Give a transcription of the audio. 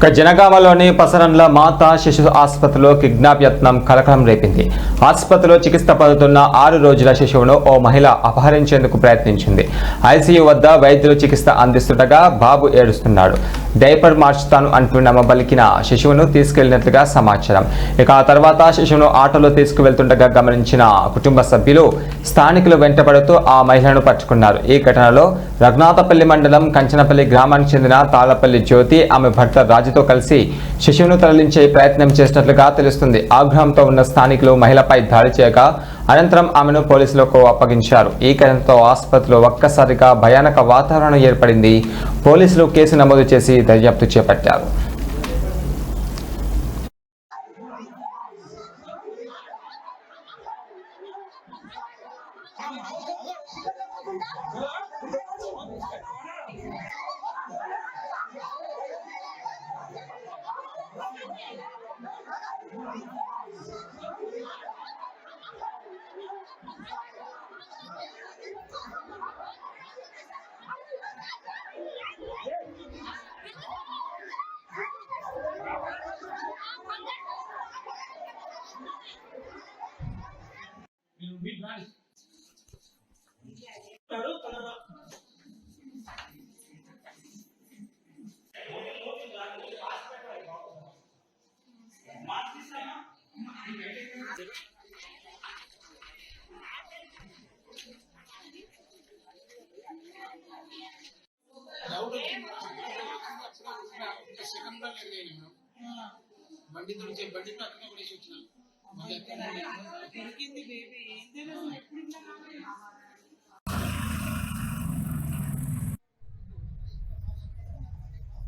జనగామలోని పసరండ్ల మాతా శిశు ఆసుపత్రిలో కిడ్నాప్ యత్నం కలకలం రేపింది. ఆసుపత్రిలో చికిత్స పొందుతున్న 6 రోజుల శిశువును ఓ మహిళ అపహరించేందుకు ప్రయత్నించింది. ఐసీయూ వద్ద వైద్యులు చికిత్స అందిస్తుండగా బాబు ఏడుస్తున్నాడు. డైపర్ మార్చుతాను అంటూ నమ్మబలికిన శిశువును తీసుకెళ్లినట్లుగా సమాచారం. ఇక ఆ తర్వాత శిశువును ఆటోలో తీసుకువెళ్తుండగా గమనించిన కుటుంబ సభ్యులు స్థానికులు వెంటబడుతూ ఆ మహిళను పట్టుకున్నారు. ఈ ఘటనలో రఘునాథపల్లి మండలం కంచనపల్లి గ్రామానికి చెందిన తాళ్లపల్లి జ్యోతి ఆమె భర్త రాజుతో కలిసి శిశువును తరలించే ప్రయత్నం చేసినట్లుగా తెలుస్తుంది. ఆగ్రహంతో ఉన్న స్థానికులు మహిళపై దాడి చేయగా అనంతరం ఆమెను పోలీసులకు అప్పగించారు. ఈ ఘటనతో ఆసుపత్రిలో ఒక్కసారిగా భయానక వాతావరణం ఏర్పడింది. పోలీసులు కేసు నమోదు చేసి దర్యాప్తు చేపట్టారు. బండి తుడిచే బండి పక్కన కూడా వచ్చిన